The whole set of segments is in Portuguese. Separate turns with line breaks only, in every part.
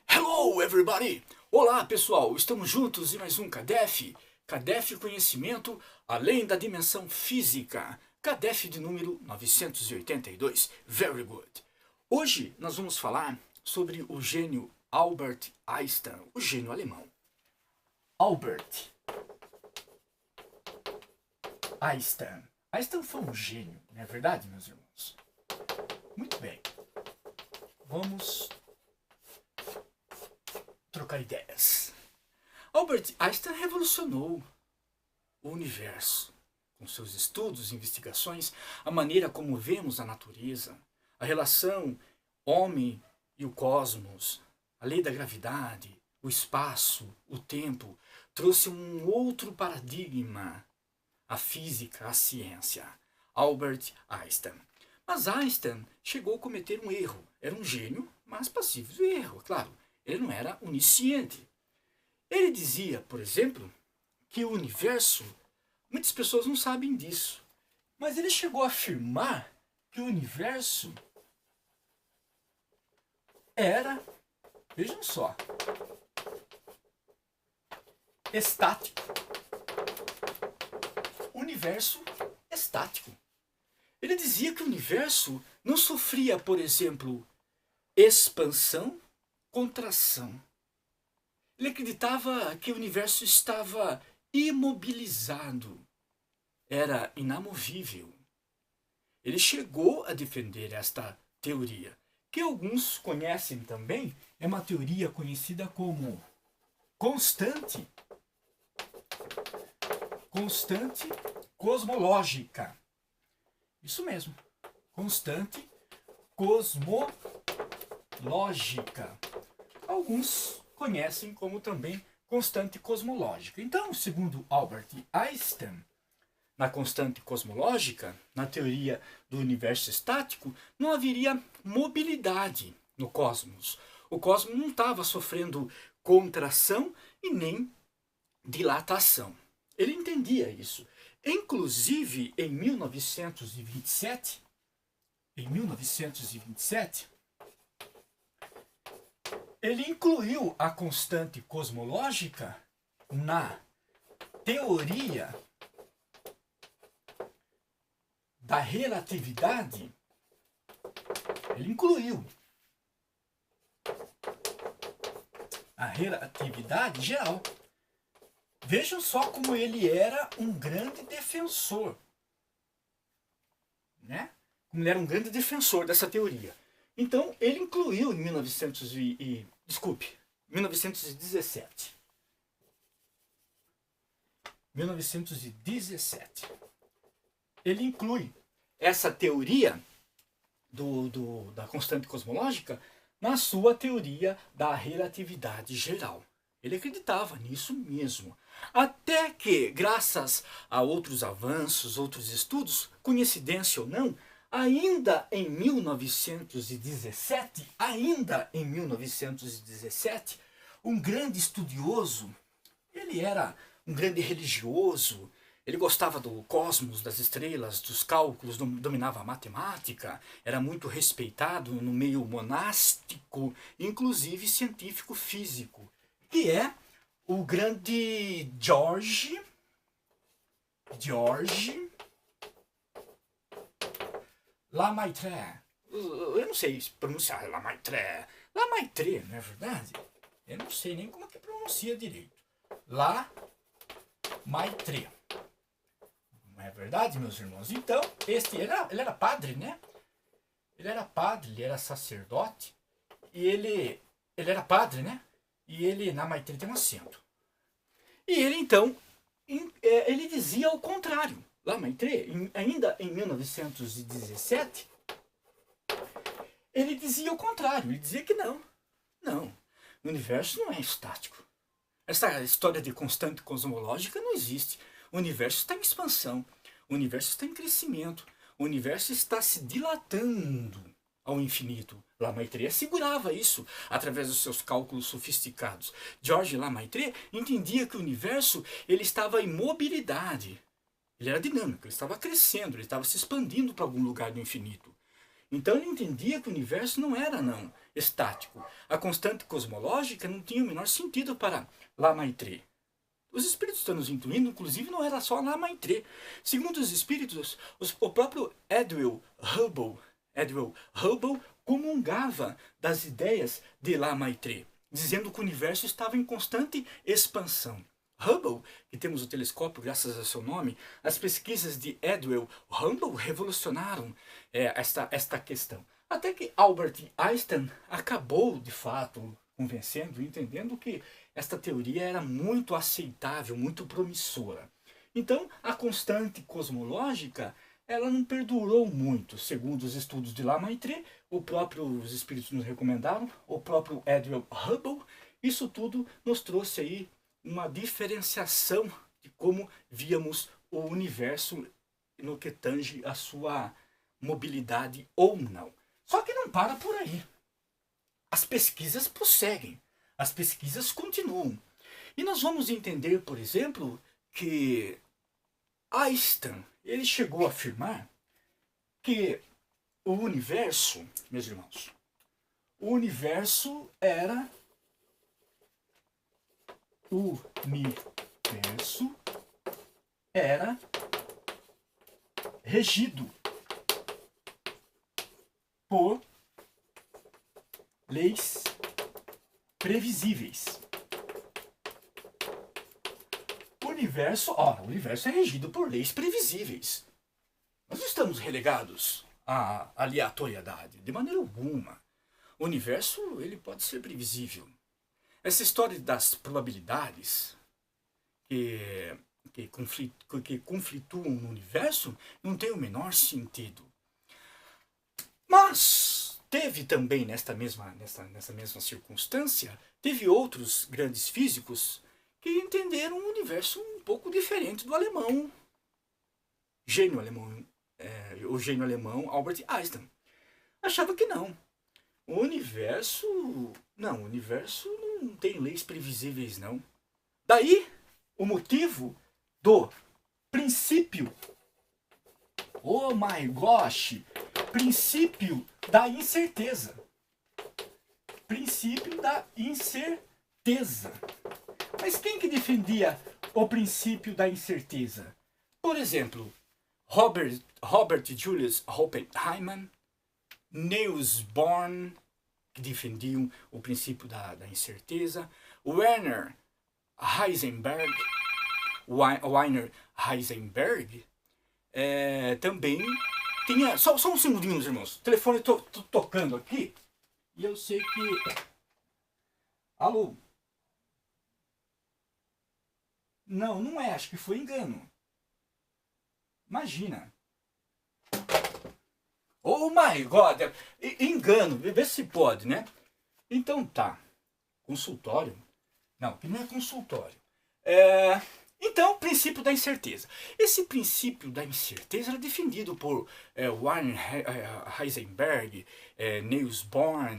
Hello, everybody! Olá, pessoal! Estamos juntos em mais um CADEF. CADEF Conhecimento Além da Dimensão Física. CADEF de número 982. Very good! Hoje nós vamos falar sobre o gênio Albert Einstein, o gênio alemão. Albert Einstein. Einstein foi um gênio, não é verdade, meus irmãos? Muito bem. Vamos trocar ideias. Albert Einstein revolucionou o universo com seus estudos e investigações, a maneira como vemos a natureza, a relação homem e o cosmos, a lei da gravidade, o espaço, o tempo, trouxe um outro paradigma à física, à ciência. Albert Einstein. Mas Einstein chegou a cometer um erro. Era um gênio, mas passivo de erro, claro. Ele não era onisciente. Ele dizia, por exemplo, que o universo, muitas pessoas não sabem disso, mas ele chegou a afirmar que o universo era, vejam só, estático. Universo estático. Ele dizia que o universo não sofria, por exemplo, expansão, contração. Ele acreditava que o universo estava imobilizado, era inamovível. Ele chegou a defender esta teoria, que alguns conhecem também, é uma teoria conhecida como constante cosmológica. Isso mesmo, constante cosmológica. Alguns conhecem como também constante cosmológica. Então, segundo Albert Einstein, na constante cosmológica, na teoria do universo estático, não haveria mobilidade no cosmos. O cosmos não estava sofrendo contração e nem dilatação. Ele entendia isso. Inclusive, em 1927, ele incluiu a constante cosmológica na teoria da relatividade. Ele incluiu a relatividade geral. Vejam só como ele era um grande defensor, né? Como ele era um grande defensor dessa teoria. Então, ele incluiu em 1917. 1917. Ele inclui essa teoria da constante cosmológica na sua teoria da relatividade geral. Ele acreditava nisso mesmo. Até que, graças a outros avanços, outros estudos, coincidência ou não, ainda em 1917, um grande estudioso, ele era um grande religioso, ele gostava do cosmos, das estrelas, dos cálculos, dominava a matemática, era muito respeitado no meio monástico, inclusive científico físico, que é o grande George Lemaitre. Eu não sei pronunciar Lemaitre. Lemaitre, não é verdade? Eu não sei nem como é que pronuncia direito. Lemaitre. Não é verdade, meus irmãos? Então, ele era padre, né? Ele era padre, ele era sacerdote. E ele era padre, né? E ele, na Lemaitre, tem um acento. E ele, então, ele dizia o contrário. Lemaitre, ainda em 1917, ele dizia o contrário. Ele dizia que não. Não. O universo não é estático. Essa história de constante cosmológica não existe. O universo está em expansão. O universo está em crescimento. O universo está se dilatando ao infinito. Lemaitre assegurava isso através dos seus cálculos sofisticados. Georges Lemaitre entendia que o universo ele estava em mobilidade. Ele era dinâmico, ele estava crescendo, ele estava se expandindo para algum lugar do infinito. Então ele entendia que o universo não era não estático. A constante cosmológica não tinha o menor sentido para Lamaitre. Os espíritos estão nos intuindo, inclusive, não era só Lamaitre. Segundo os espíritos, o próprio Edwin Hubble comungava das ideias de Lamaitre, dizendo que o universo estava em constante expansão. Hubble, que temos o telescópio graças a seu nome, as pesquisas de Edwin Hubble revolucionaram esta questão. Até que Albert Einstein acabou, de fato, convencendo, entendendo que esta teoria era muito aceitável, muito promissora. Então, a constante cosmológica, ela não perdurou muito, segundo os estudos de Lamaitre, os espíritos nos recomendaram, o próprio Edwin Hubble, isso tudo nos trouxe aí uma diferenciação de como víamos o universo no que tange a sua mobilidade ou não. Só que não para por aí. As pesquisas prosseguem, as pesquisas continuam. E nós vamos entender, por exemplo, que Einstein, ele chegou a afirmar que o universo, meus irmãos, o universo era regido por leis previsíveis. O universo é regido por leis previsíveis. Nós não estamos relegados à aleatoriedade, de maneira alguma. O universo, ele pode ser previsível. Essa história das probabilidades que conflituam no universo não tem o menor sentido. Mas teve também nessa mesma circunstância, teve outros grandes físicos que entenderam um universo um pouco diferente do alemão. O gênio alemão Albert Einstein achava que não. O universo não tem leis previsíveis, não. Daí o motivo do princípio, oh my gosh, princípio da incerteza. Princípio da incerteza. Mas quem que defendia o princípio da incerteza? Por exemplo, Robert Julius Oppenheimer, Niels Bohr, que defendiam o princípio da incerteza, Werner Heisenberg, também tinha... Só um segundinho, meus irmãos. O telefone tô tocando aqui e eu sei que... Alô? Não é, acho que foi engano. Imagina. Oh my God! Engano, vê se pode, né? Então tá. Consultório? Não, que não é consultório. Então, princípio da incerteza. Esse princípio da incerteza era defendido por Werner Heisenberg, Niels Bohr,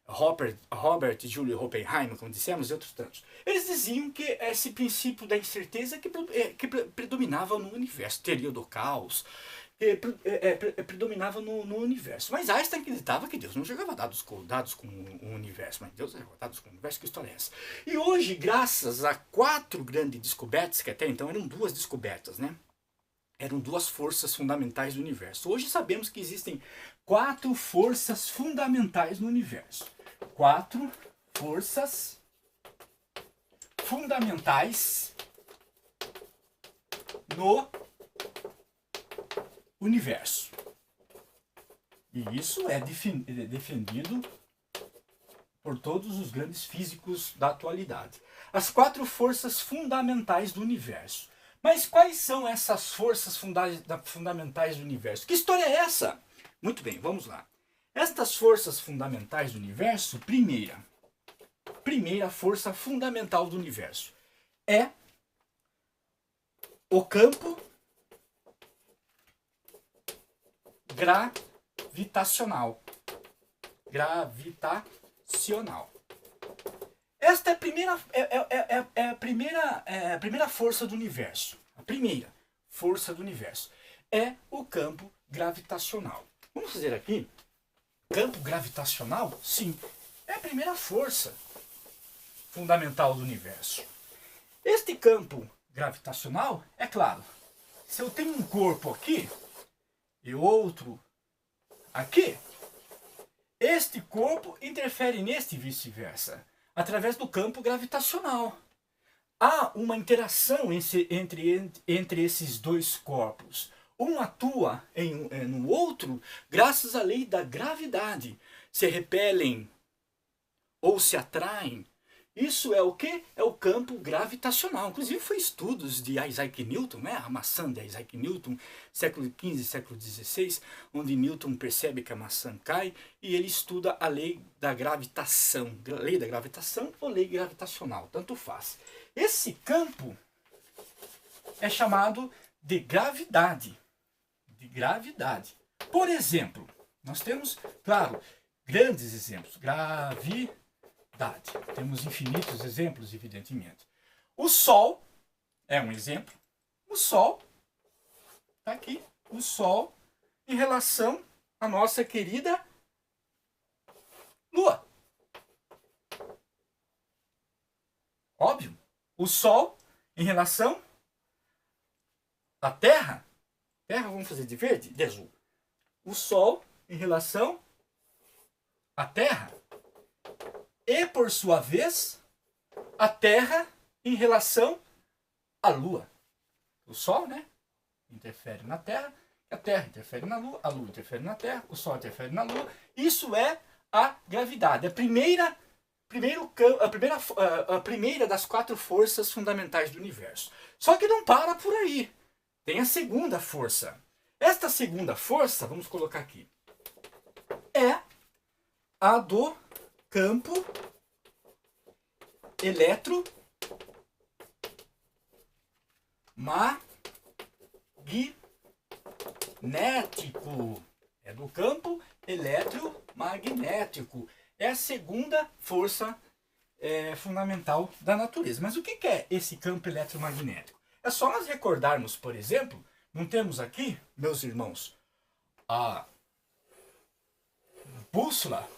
Robert Julius Oppenheimer, como dissemos, e outros tantos. Eles diziam que esse princípio da incerteza que predominava no universo, teoria do caos, predominava no universo. Mas Einstein acreditava que Deus não jogava dados com o universo, mas Deus jogava dados com o universo, que história é essa? E hoje, graças a 4 grandes descobertas, que até então eram 2 descobertas, né? Eram 2 forças fundamentais do universo. Hoje sabemos que existem 4 forças fundamentais no universo. 4 forças fundamentais no universo. E isso é defendido por todos os grandes físicos da atualidade. As 4 forças fundamentais do universo. Mas quais são essas forças fundamentais do universo? Que história é essa? Muito bem, vamos lá. Estas forças fundamentais do universo, primeira força fundamental do universo é o campo gravitacional. Esta é a primeira força do universo. A primeira força do universo é o campo gravitacional. Vamos fazer aqui. Campo gravitacional? Sim. primeira força fundamental do universo. Este campo gravitacional, é claro, se eu tenho um corpo aqui e outro aqui, este corpo interfere neste e vice-versa, através do campo gravitacional. Há uma interação entre esses dois corpos. Um atua no outro graças à lei da gravidade. Se repelem ou se atraem. Isso é o quê? É o campo gravitacional. Inclusive foi estudos de Isaac Newton, né? A maçã de Isaac Newton, século XV, século XVI, onde Newton percebe que a maçã cai e ele estuda a lei da gravitação. Lei da gravitação ou lei gravitacional, tanto faz. Esse campo é chamado de gravidade. De gravidade. Por exemplo, nós temos, claro, grandes exemplos. Gravidade. Temos infinitos exemplos, evidentemente. O Sol é um exemplo. O Sol, está aqui, o Sol em relação à nossa querida Lua. Óbvio. O Sol em relação à Terra. Terra, vamos fazer de verde? De azul. O Sol em relação à Terra. E, por sua vez, a Terra em relação à Lua. O Sol, né, interfere na Terra, a Terra interfere na Lua, a Lua interfere na Terra, o Sol interfere na Lua. Isso é a gravidade. A primeira das 4 forças fundamentais do universo. Só que não para por aí. Tem a segunda força. Esta segunda força, vamos colocar aqui, é a do campo eletromagnético. É do campo eletromagnético. É a segunda força fundamental da natureza. Mas o que é esse campo eletromagnético? É só nós recordarmos, por exemplo, não temos aqui, meus irmãos, a bússola.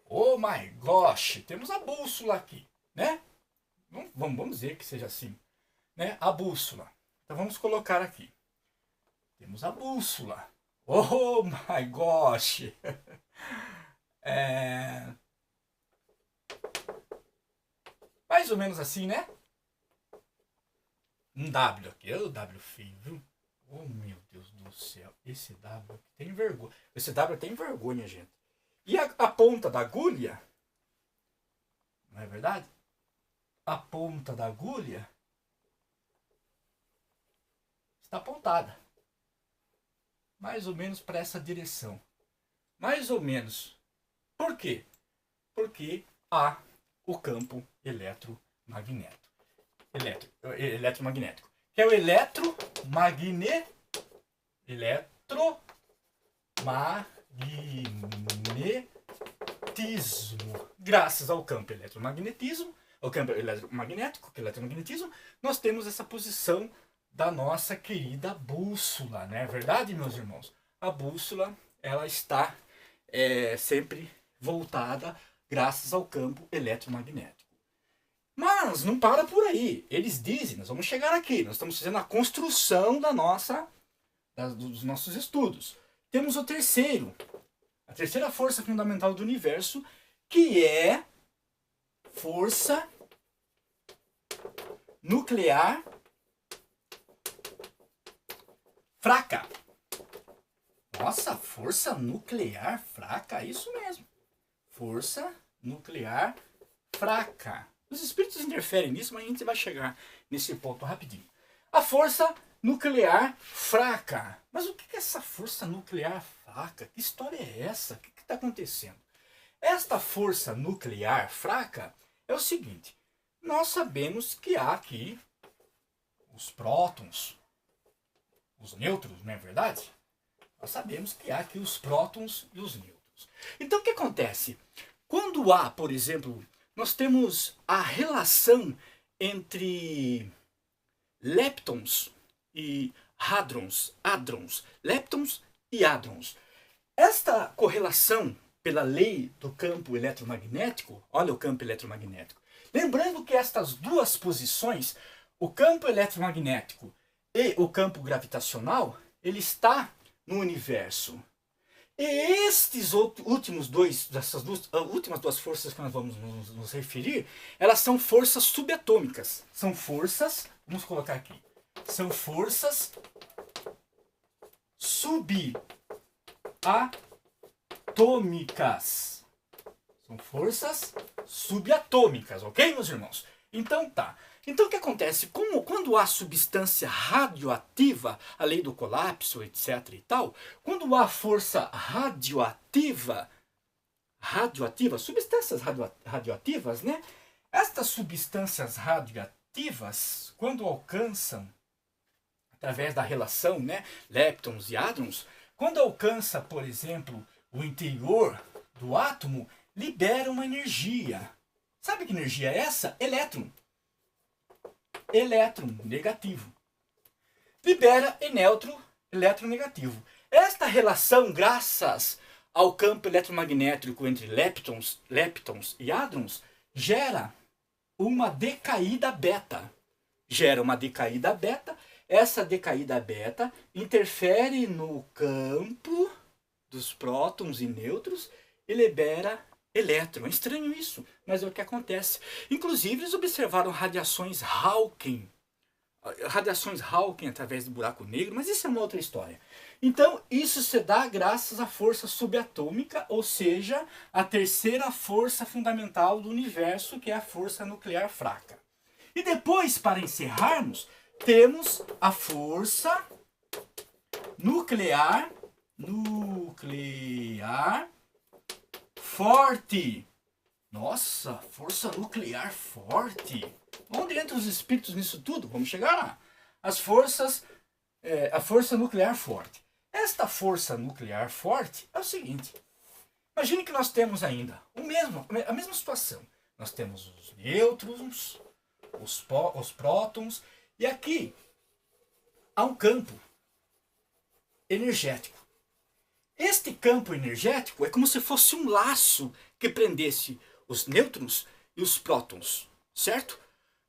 Oh my gosh, temos a bússola aqui, né? Vamos dizer que seja assim, né? A bússola. Então vamos colocar aqui. Temos a bússola. Oh my gosh. Mais ou menos assim, né? Um W aqui. É o W feio, viu? Oh meu Deus do céu. Esse W tem vergonha. Esse W tem vergonha, gente. E a ponta da agulha, não é verdade? A ponta da agulha está apontada. Mais ou menos para essa direção. Mais ou menos. Por quê? Porque há o campo eletromagnético. Que é o eletromagnetismo. Graças ao campo eletromagnetismo, ao campo eletromagnético, que é o eletromagnetismo, nós temos essa posição da nossa querida bússola, não é verdade, meus irmãos? A bússola, ela está sempre voltada graças ao campo eletromagnético. Mas não para por aí. Eles dizem, nós vamos chegar aqui, nós estamos fazendo a construção dos nossos estudos. Temos a terceira força fundamental do universo, que é força nuclear fraca. Nossa, força nuclear fraca, isso mesmo. Força nuclear fraca. Os espíritos interferem nisso, mas a gente vai chegar nesse ponto rapidinho. A força nuclear fraca. Mas o que é essa força nuclear fraca? Que história é essa? O que está acontecendo? Esta força nuclear fraca é o seguinte. Nós sabemos que há aqui os prótons, os nêutrons, não é verdade? Nós sabemos que há aqui os prótons e os nêutrons. Então o que acontece? Quando há, por exemplo, nós temos a relação entre leptons e hadrons, leptons e hadrons. Esta correlação pela lei do campo eletromagnético, olha o campo eletromagnético. Lembrando que estas duas posições, o campo eletromagnético e o campo gravitacional, ele está no universo. E estes últimos dois, últimas duas forças que nós vamos nos referir, elas são forças subatômicas. São forças, vamos colocar aqui, são forças subatômicas. São forças subatômicas, ok, meus irmãos? Então tá. Então o que acontece? Quando há substância radioativa, a lei do colapso, etc. e tal, quando há força radioativa, substâncias radioativas, né? Estas substâncias radioativas, quando alcançam, através da relação, né, leptons e hadrons, quando alcança, por exemplo, o interior do átomo, libera uma energia. Sabe que energia é essa? Elétron. Elétron negativo. Libera elétron negativo. Esta relação, graças ao campo eletromagnético entre leptons e hadrons, gera uma decaída beta. Essa decaída beta interfere no campo dos prótons e nêutrons e libera elétron. É estranho isso, mas é o que acontece. Inclusive, eles observaram radiações Hawking através do buraco negro, mas isso é uma outra história. Então, isso se dá graças à força subatômica, ou seja, a terceira força fundamental do universo, que é a força nuclear fraca. E depois, para encerrarmos, temos a força nuclear forte. Nossa, força nuclear forte. Onde entram os espíritos nisso tudo? Vamos chegar lá. A força nuclear forte. Esta força nuclear forte é o seguinte. Imagine que nós temos ainda a mesma situação. Nós temos os nêutrons, os prótons, e aqui há um campo energético. Este campo energético é como se fosse um laço que prendesse os nêutrons e os prótons, certo?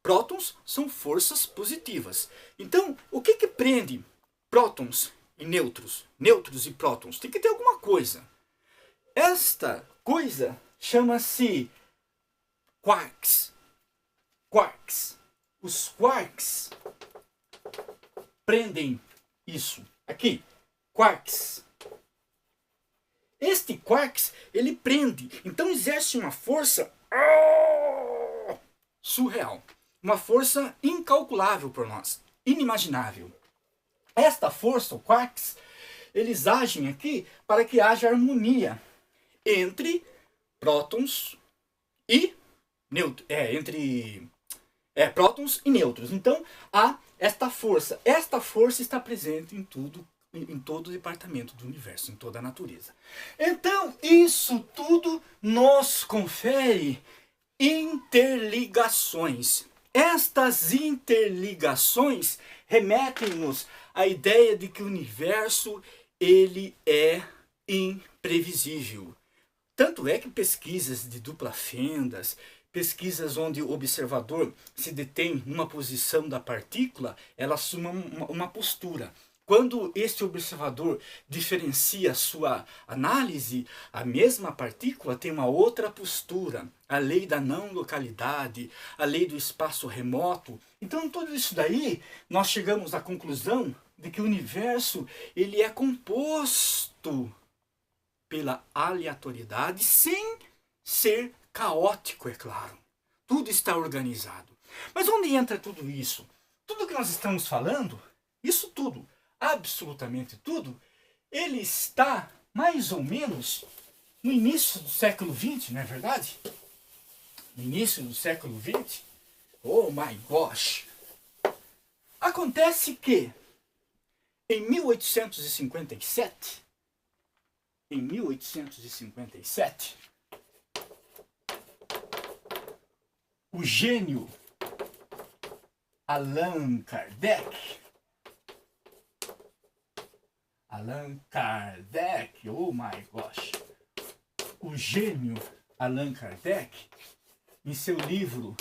Prótons são forças positivas. Então, o que prende prótons e nêutrons? Nêutrons e prótons? Tem que ter alguma coisa. Esta coisa chama-se quarks. Os quarks prendem isso. Aqui, quarks. Este quarks, ele prende. Então exerce uma força surreal. Uma força incalculável por nós. Inimaginável. Esta força, o quarks, eles agem aqui para que haja harmonia entre prótons e prótons e nêutrons. Então, há esta força. Esta força está presente em tudo, em todo o departamento do universo, em toda a natureza. Então, isso tudo nos confere interligações. Estas interligações remetem-nos à ideia de que o universo ele é imprevisível. Tanto é que pesquisas de dupla fendas, pesquisas onde o observador se detém numa posição da partícula, ela assume uma postura. Quando este observador diferencia sua análise, a mesma partícula tem uma outra postura. A lei da não localidade, a lei do espaço remoto. Então, tudo isso daí, nós chegamos à conclusão de que o universo ele é composto pela aleatoriedade, sem ser caótico, é claro. Tudo está organizado. Mas onde entra tudo isso? Tudo que nós estamos falando, isso tudo, absolutamente tudo, ele está mais ou menos no início do século XX, não é verdade? No início do século XX. Oh my gosh! Acontece que em 1857, o gênio Allan Kardec, oh my gosh, o gênio Allan Kardec, em seu livro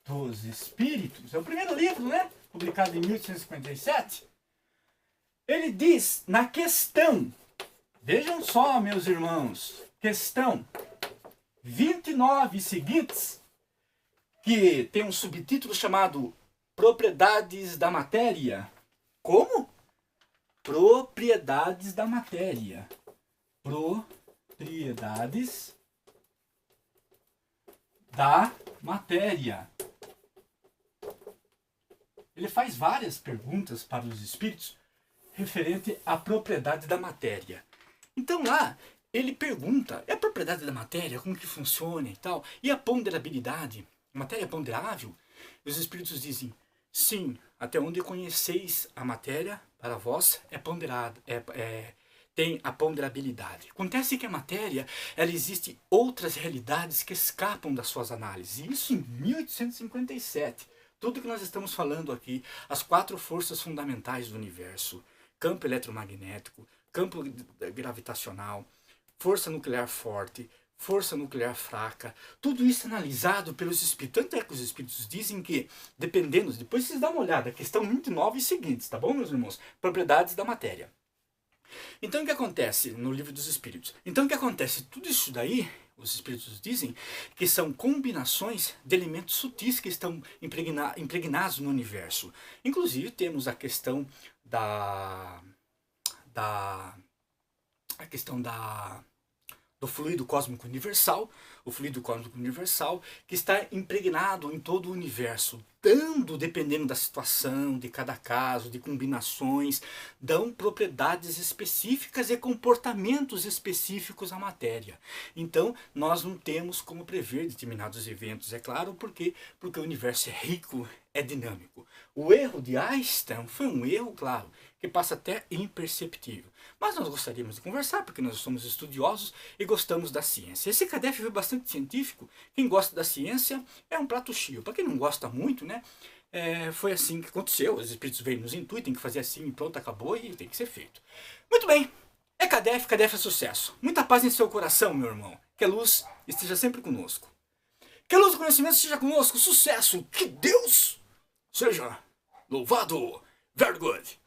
dos Espíritos, é o primeiro livro, né? Publicado em 1857, ele diz na questão, vejam só, meus irmãos, questão 29 seguintes, que tem um subtítulo chamado Propriedades da Matéria. Como? Propriedades da matéria. Propriedades da matéria. Ele faz várias perguntas para os espíritos referente à propriedade da matéria. Então lá, ele pergunta, é a propriedade da matéria, como que funciona e tal, e a ponderabilidade, a matéria é ponderável? E os espíritos dizem, sim, até onde conheceis a matéria, para vós é ponderada, tem a ponderabilidade. Acontece que a matéria, ela existe outras realidades que escapam das suas análises. E isso em 1857. Tudo que nós estamos falando aqui, as 4 forças fundamentais do universo, campo eletromagnético, campo gravitacional, força nuclear forte, força nuclear fraca, tudo isso analisado pelos espíritos. Tanto é que os espíritos dizem que, dependendo, depois vocês dão uma olhada, questão 29 e seguintes, tá bom, meus irmãos? Propriedades da matéria. Então o que acontece no livro dos espíritos? Então o que acontece? Tudo isso daí, os espíritos dizem, que são combinações de elementos sutis que estão impregnados no universo. Inclusive temos a questão do fluido cósmico universal, o fluido cósmico universal, que está impregnado em todo o universo, dependendo da situação, de cada caso, de combinações, dão propriedades específicas e comportamentos específicos à matéria. Então, nós não temos como prever determinados eventos, é claro, porque o universo é rico, é dinâmico. O erro de Einstein foi um erro, claro, que passa até imperceptível. Mas nós gostaríamos de conversar, porque nós somos estudiosos e gostamos da ciência. Esse Kardec foi bastante científico. Quem gosta da ciência é um prato cheio. Para quem não gosta muito, né? Foi assim que aconteceu. Os espíritos veio nos intuitam, tem que fazer assim, pronto, acabou e tem que ser feito. Muito bem. É Kardec, Kardec é sucesso. Muita paz em seu coração, meu irmão. Que a luz esteja sempre conosco. Que a luz do conhecimento esteja conosco. Sucesso. Que Deus seja louvado. Very good.